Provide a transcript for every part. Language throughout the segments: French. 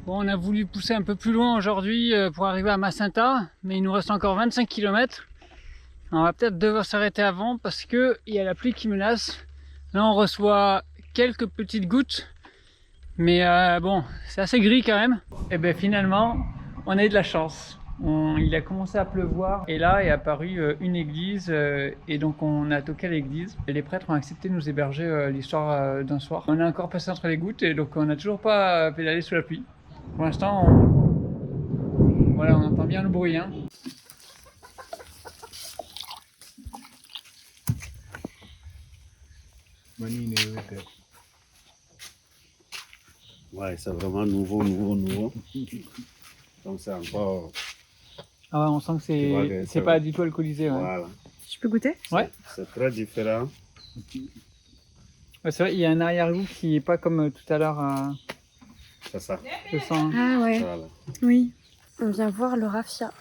Bon, on a voulu pousser un peu plus loin aujourd'hui pour arriver à Macenta, mais il nous reste encore 25 km. On va peut-être devoir s'arrêter avant parce qu'il y a la pluie qui menace. Là, on reçoit quelques petites gouttes, mais bon, c'est assez gris quand même. Et bien finalement, on a eu de la chance. Il a commencé à pleuvoir et là est apparue une église et donc on a toqué à l'église et les prêtres ont accepté de nous héberger l'histoire d'un soir. On est encore passé entre les gouttes et donc on n'a toujours pas pédalé sous la pluie. Pour l'instant, voilà, on entend bien le bruit. Hein. Ouais, c'est vraiment nouveau. Donc c'est encore... Ah ouais, on sent que c'est pas du tout alcoolisé. Ouais. Voilà. Je peux goûter? Ouais. C'est très différent. Ouais, c'est vrai, il y a un arrière-goût qui est pas comme tout à l'heure. C'est ça. Je sens. Ah ouais, Voilà. oui. On vient voir le raffia,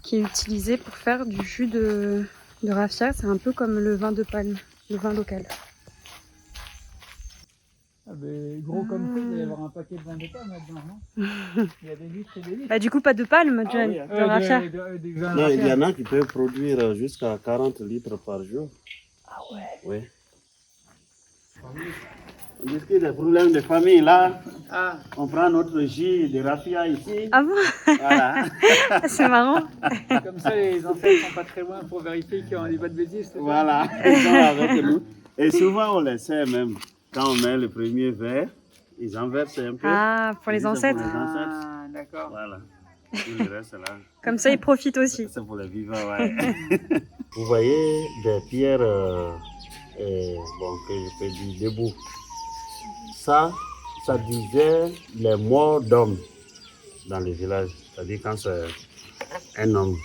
qui est utilisé pour faire du jus de raffia. C'est un peu comme le vin de palme, le vin local. Ah ben, gros comme ça, il va y avoir un paquet de vin de palme là-dedans, non? Il y a des litres et des litres. Bah du coup, pas de palme, John, oui, de raffia. Des vins Non, il y raffia. en a qui peuvent produire jusqu'à 40 litres par jour. Ah ouais. Oui. On discute des problèmes de famille là. Ah, On prend notre jus de raffia ici. Ah bon? Voilà. C'est marrant. comme ça, les ancêtres sont pas très loin pour vérifier qu'ils ont des bonnes bêtises. c'est ça? Voilà. Ils sont avec nous. Et souvent on les sert même. Quand on met le premier verre, ils en versent un peu. Ah, pour les C'est pour ancêtres. les ancêtres. Ah, d'accord. Voilà. Tout le reste là. Comme ça, ils profitent aussi. C'est pour les vivants, ouais. Vous voyez des pierres bon, que je peux dire debout. Ça disait les morts d'hommes dans le village. C'est-à-dire quand c'est un homme,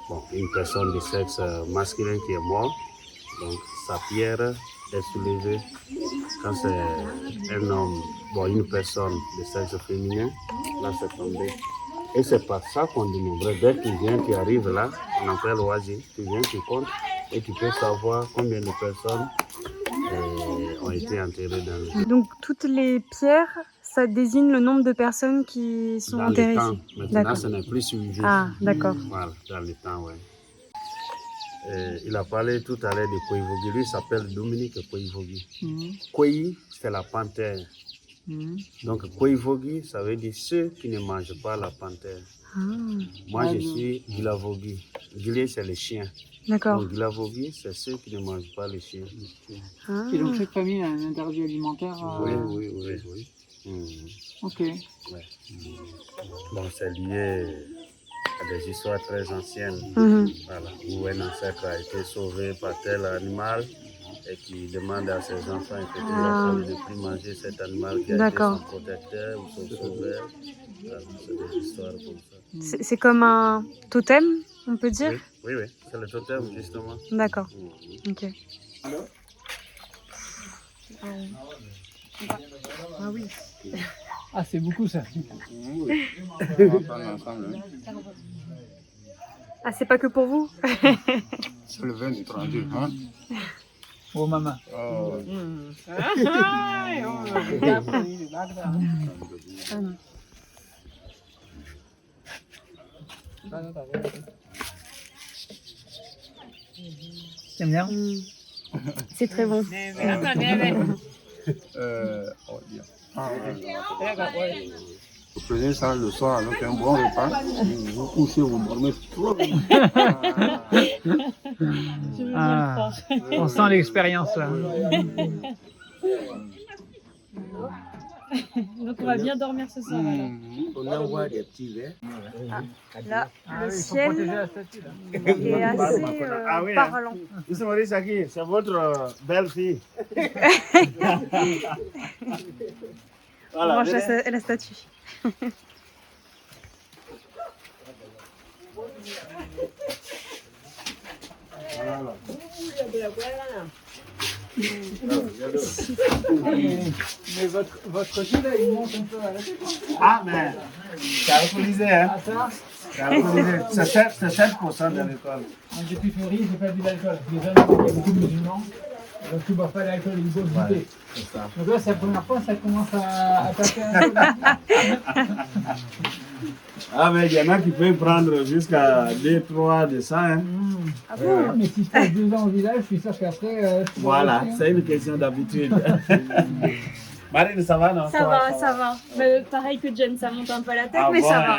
bon, une personne de sexe masculin qui est mort, donc sa pierre est soulevée. Quand c'est un homme, bon, une personne de sexe féminin, là c'est tombé. Et c'est par ça qu'on dénombrait. Dès que tu viens, tu arrives là, on appelle l'oisier, tu viens, tu comptes et tu peux savoir combien de personnes ont été enterrées dans le Donc, toutes les pierres, ça désigne le nombre de personnes qui sont dans enterrées le temps. ici. Maintenant, D'accord. ce n'est plus suivi. Ah, d'accord. Voilà, dans le temps, oui. Il a parlé tout à l'heure de Koivogi. Lui, il s'appelle Dominique Koivogi. Koi, c'est la panthère. Donc, Koivogi, ça veut dire ceux qui ne mangent pas la panthère. Ah, Moi, je suis Gilavogi. Gilé, c'est le chien. d'accord. Donc, Gilavogi, c'est ceux qui ne mangent pas le chien. Ah. Et donc chaque famille a un interdit alimentaire. Oui. Ok. Ouais. Bon, c'est lié à des histoires très anciennes. Mhm. Voilà, où un ancêtre a été sauvé par tel animal et qui demande à ses enfants et petits enfants de ne plus manger cet animal qui a été D'accord. son protecteur ou son sauveur. Voilà, c'est des histoires comme ça. C'est comme un totem, on peut dire? Oui, c'est le totem justement. D'accord. Ok. Ah oui. Ah, c'est beaucoup ça. Ah, c'est pas que pour vous? C'est le vin étranger, hein? Oh maman. T'aimes bien? C'est très bon. Oh, bien. Vous prenez ça le soir avec un bon repas, vous couchez, vous dormez trop bien. Ah, on sent l'expérience là. Donc on va bien dormir ce soir alors. On envoie des petits verres. Là, Ah le oui, il faut ciel protéger la statue là. est assez Ah oui, hein. parlant. C'est votre belle-fille. On mange la statue. Mais votre jus là, il monte un peu à la tête. Ah, mais c'est alcoolisé, hein? Ah ça? C'est alcoolisé. C'est 7% de l'alcool. Moi, depuis février, j'ai pas bu d'alcool. Les jeunes, il y a beaucoup de musulmans. Donc tu bois pas l'alcool, il boit Ouais, goûter. c'est ça. Donc là, c'est la première fois, ça commence à taper un peu. Ah, mais il y en a qui peuvent prendre jusqu'à 2-3 de ça. Hein. Ah bon, mais si je passe 2 ans au village, je suis sûr qu'après. tu vas Voilà, rester, hein. c'est une question d'habitude. Marine, ça va, non? Ça va. Mais pareil que Jen, ça monte un peu à la tête, Ah mais bon, ça va.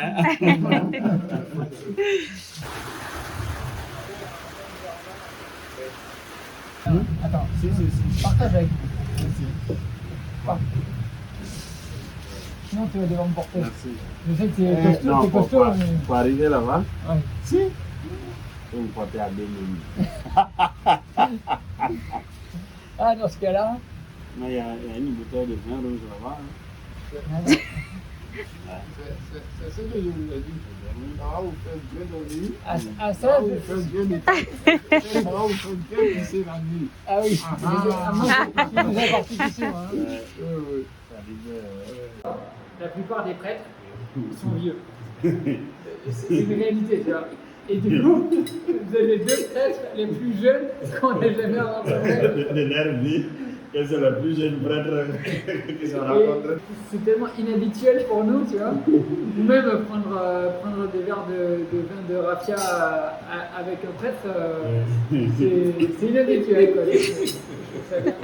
hein? Attends, partage avec nous. Merci. Sinon, tu vas devoir me porter. Merci. Je sais que t'es Non, costaud, faut mais. arriver là-bas. Ouais. Si. Vous me portez à 2 minutes. Ah, dans ce cas-là. Il y a une bouteille de vin rouge là-bas. Hein. C'est ce que je vous ai dit. Ça va vous faire bien dormir. Ah, Ça ça, va vous faire bien écouter. Ça va vous faire bien passer la nuit. ah oui. Moi, je nous ai participé, hein. Oui. La plupart des prêtres sont vieux. C'est une réalité, tu vois. Et du coup, vous avez les 2 prêtres les plus jeunes qu'on ait jamais rencontrés. De leur vie, que c'est le plus jeune prêtre qu'ils ont Et rencontré. c'est tellement inhabituel pour nous, tu vois. Ou même prendre des verres de vin de raffia avec un prêtre, c'est inhabituel, quoi. C'est bien.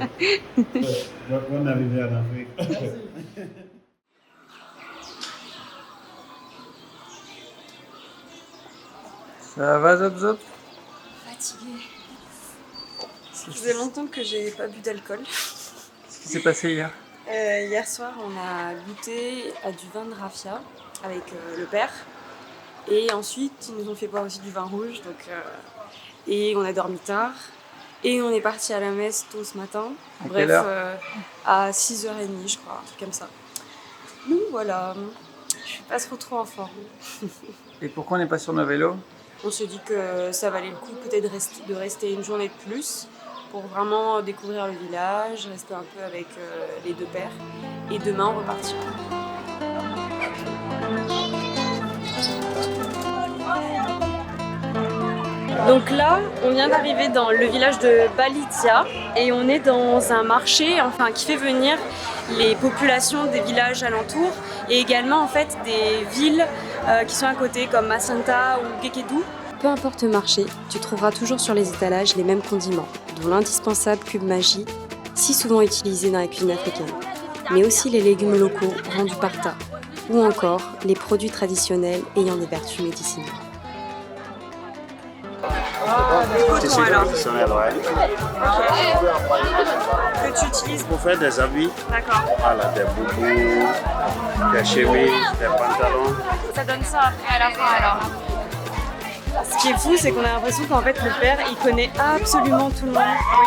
Donc, on est arrivé en Afrique. Merci. Ça va, Zop Zop? Fatiguée. Ça faisait longtemps que j'ai pas bu d'alcool. Qu'est-ce qui s'est passé hier? Hier soir, on a goûté à du vin de raffia avec le père. Et ensuite, ils nous ont fait boire aussi du vin rouge. Et on a dormi tard. Et on est parti à la messe tôt ce matin. À quelle heure? À 6h30, je crois, un truc comme ça. Donc voilà, je suis pas trop en forme. Et pourquoi on n'est pas sur nos vélos? On se dit que ça valait le coup peut-être de rester une journée de plus pour vraiment découvrir le village, rester un peu avec les 2 pères. Et demain, on repartira. Donc là, on vient d'arriver dans le village de Balitia et on est dans un marché qui fait venir les populations des villages alentours et également en fait des villes qui sont à côté comme Macenta ou Gekedou. Peu importe le marché, tu trouveras toujours sur les étalages les mêmes condiments, dont l'indispensable cube Maggi, si souvent utilisé dans la cuisine africaine, mais aussi les légumes locaux vendus par tas, ou encore les produits traditionnels ayant des vertus médicinales. Coton alors. Traditionnel, ouais. Que tu utilises. Pour faire des habits, D'accord. voilà, des boubous, des chemises, des pantalons. Ça donne ça après à la fin alors. Ce qui est fou, c'est qu'on a l'impression qu'en fait le père il connaît absolument tout le monde.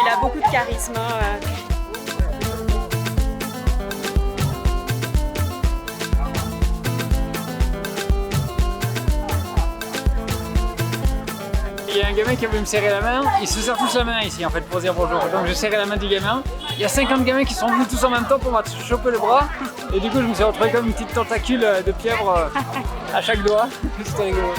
Il a beaucoup de charisme. Il y a un gamin qui a voulu me serrer la main, ils se serrent tous la main ici en fait pour dire bonjour. Donc j'ai serré la main du gamin. Il y a 50 gamins qui sont venus tous en même temps pour m'attraper choper le bras. Et du coup je me suis retrouvé comme une petite tentacule de pieuvre à chaque doigt. C'était rigolo.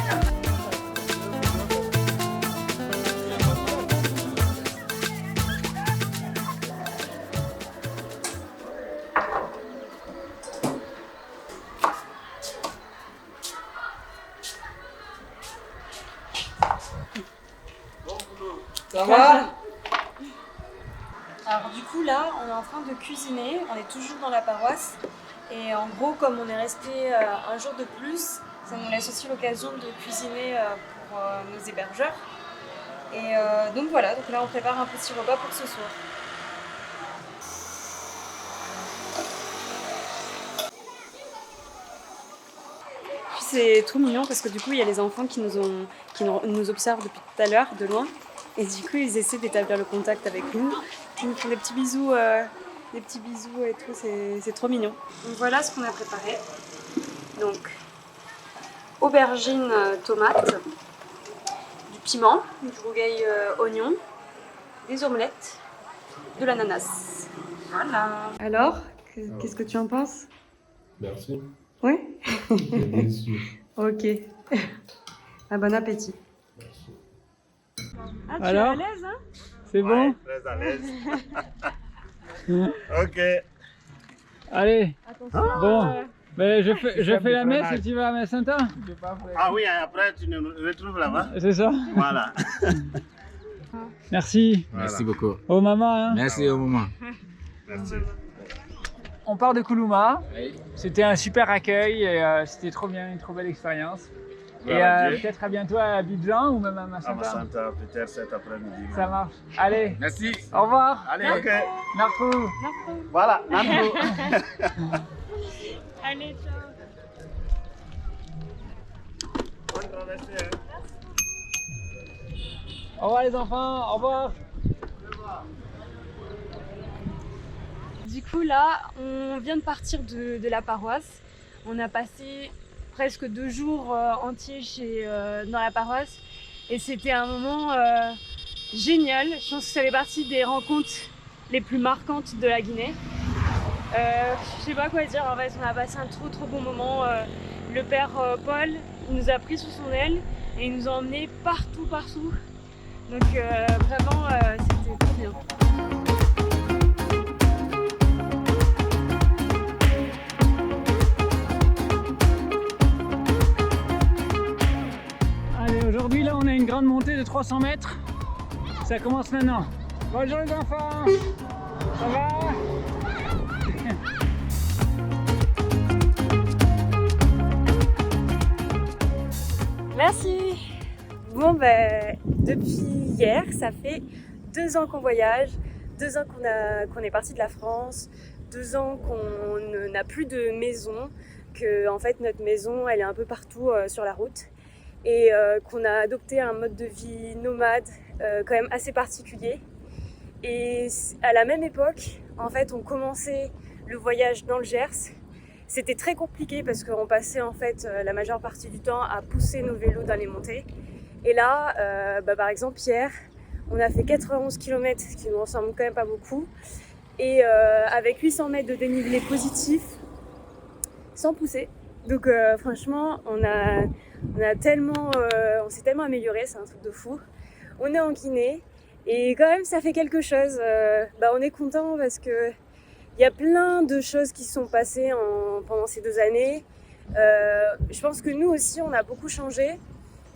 Ça va? Alors du coup là, on est en train de cuisiner, on est toujours dans la paroisse. Et en gros, comme on est resté un jour de plus, ça nous laisse aussi l'occasion de cuisiner pour nos hébergeurs. Et donc voilà, donc là on prépare un petit repas pour ce soir. Puis c'est trop mignon parce que du coup il y a les enfants qui nous observent depuis tout à l'heure de loin. Et du coup ils essaient d'établir le contact avec nous. Ils nous font des petits bisous et tout, c'est trop mignon. Donc voilà ce qu'on a préparé. Donc aubergine, tomate, du piment, du rougail oignon, des omelettes, de l'ananas. Voilà. Alors, qu'est-ce que tu en penses? Merci. Oui. C'est délicieux. Ok. Bon appétit. Ah, tu Alors es à l'aise, hein? C'est bon? Très à l'aise. Ok. Allez, Attention. bon. Ben, je fais la messe et tu vas à Massinta? Ah oui, après tu nous retrouves là-bas. C'est ça? Voilà. Merci. Merci beaucoup. Au maman. Hein. Merci au moment. Merci. On part de Kuluma. Oui. C'était un super accueil et c'était trop bien, une trop belle expérience. Et Voilà, Dieu. peut-être à bientôt à Abidjan ou même à À Massinta. Massinta, peut-être cet après-midi. Ça marche. Allez, Merci. au revoir. Allez. Ok. Narcou. Voilà, Nando. Allez, ciao. Bonne traversée. Hein. Au revoir les enfants, au revoir. Du coup, là, on vient de partir de la paroisse. On a passé presque 2 jours entiers dans la paroisse. Et c'était un moment génial. Je pense que ça fait partie des rencontres les plus marquantes de la Guinée. Je sais pas quoi dire, en fait, on a passé un trop bon moment. Le père Paul, il nous a pris sous son aile et il nous a emmenés partout. Donc vraiment, c'était trop bien. Allez, aujourd'hui là on a une grande montée de 300 mètres. Ça commence maintenant. Bonjour les enfants. Ça va? Merci. Bon ben, depuis hier, ça fait 2 ans qu'on voyage, 2 ans qu'on est parti de la France, 2 ans qu'on n'a plus de maison, que en fait notre maison elle est un peu partout sur la route et qu'on a adopté un mode de vie nomade quand même assez particulier. Et à la même époque, en fait, on commençait le voyage dans le Gers. C'était très compliqué parce qu'on passait en fait la majeure partie du temps à pousser nos vélos dans les montées. Et là, par exemple, hier, on a fait 91 km, ce qui nous ressemble quand même pas beaucoup. Et avec 800 mètres de dénivelé positif, sans pousser. Donc franchement, on s'est tellement amélioré, c'est un truc de fou. On est en Guinée et quand même ça fait quelque chose. On est content parce que il y a plein de choses qui se sont passées pendant ces 2 années. Je pense que nous aussi, on a beaucoup changé.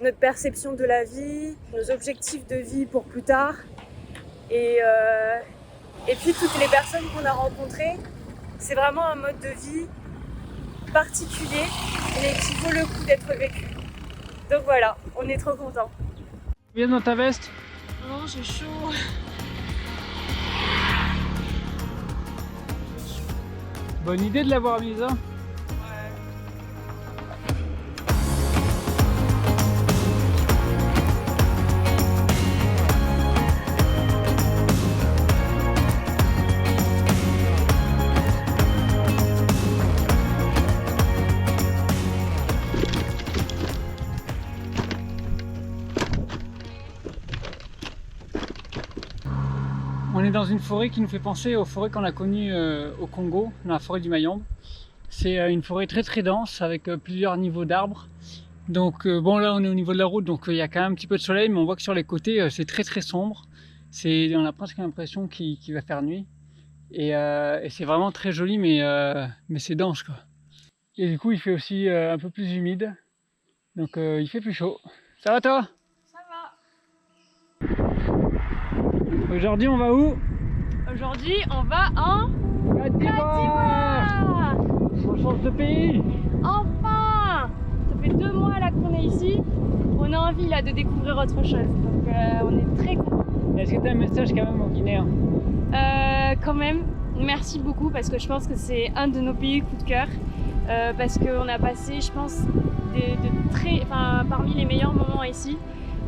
Notre perception de la vie, nos objectifs de vie pour plus tard. Et puis toutes les personnes qu'on a rencontrées, c'est vraiment un mode de vie particulier, mais qui vaut le coup d'être vécu. Donc voilà, on est trop contents. Viens dans ta veste. Non, j'ai chaud. Bonne idée de l'avoir mise. Hein. On est dans une forêt qui nous fait penser aux forêts qu'on a connues au Congo, dans la forêt du Mayombe. C'est une forêt très dense avec plusieurs niveaux d'arbres. Donc bon, là on est au niveau de la route, donc il y a quand même un petit peu de soleil, mais on voit que sur les côtés c'est très sombre. On a presque l'impression qu'il va faire nuit. Et c'est vraiment très joli, mais c'est dense quoi. Et du coup il fait aussi un peu plus humide, donc il fait plus chaud. Ça va toi? Ça va. Aujourd'hui on va où? Aujourd'hui, on va en Côte d'Ivoire. On change de pays. Enfin! Ça fait 2 mois là qu'on est ici. On a envie là de découvrir autre chose. Donc on est très contents. Est-ce que tu as un message quand même aux Guinéens? Quand même, merci beaucoup parce que je pense que c'est un de nos pays coup de cœur. Parce qu'on a passé, je pense, parmi les meilleurs moments ici.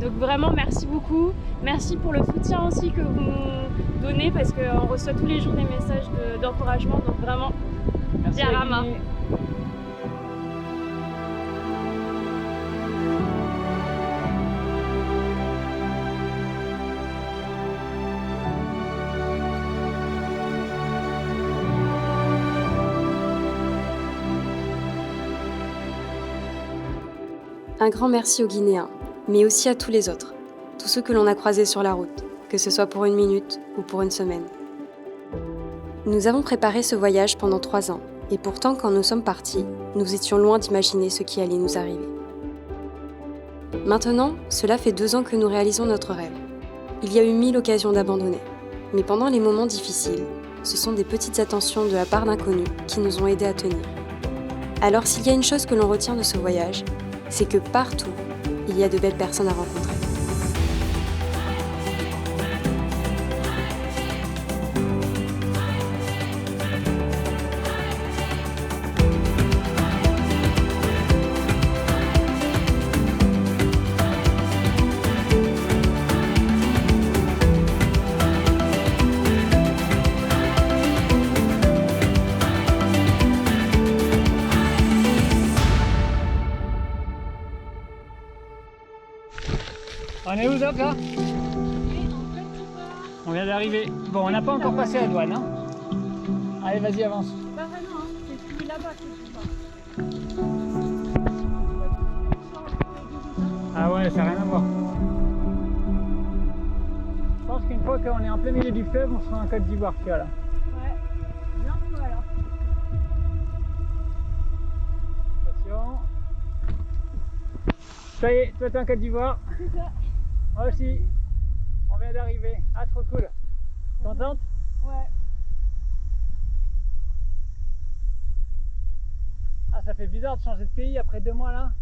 Donc vraiment merci beaucoup. Merci pour le soutien aussi que vous nous donnez parce qu'on reçoit tous les jours des messages d'encouragement. Donc vraiment, Merci Diarama. Guinée. Un grand merci aux Guinéens, mais aussi à tous les autres, tous ceux que l'on a croisés sur la route, que que ce soit pour une minute ou pour une semaine. Nous avons préparé ce voyage pendant 3 ans, et pourtant quand nous sommes partis, nous étions loin d'imaginer ce qui allait nous arriver. Maintenant, cela fait 2 ans que nous réalisons notre rêve. Il y a eu 1000 occasions d'abandonner, mais pendant les moments difficiles, ce sont des petites attentions de la part d'inconnus qui nous ont aidés à tenir. Alors s'il y a une chose que l'on retient de ce voyage, c'est que partout, il y a de belles personnes à rencontrer. On est où, Zop, là? On vient d'arriver. Bon, on n'a pas encore passé la douane, hein? Allez, vas-y, avance. Pas vraiment, hein. C'est celui là-bas que Ah ouais, ça n'a rien à voir. Je pense qu'une fois qu'on est en plein milieu du fleuve, on sera en Côte d'Ivoire, tu vois, là. Ouais, bientôt alors. Attention. Ça y est, toi t'es en Côte d'Ivoire. C'est ça. Moi aussi. On vient d'arriver. Ah, trop cool. Contente? Ouais. Ah, ça fait bizarre de changer de pays après 2 mois là.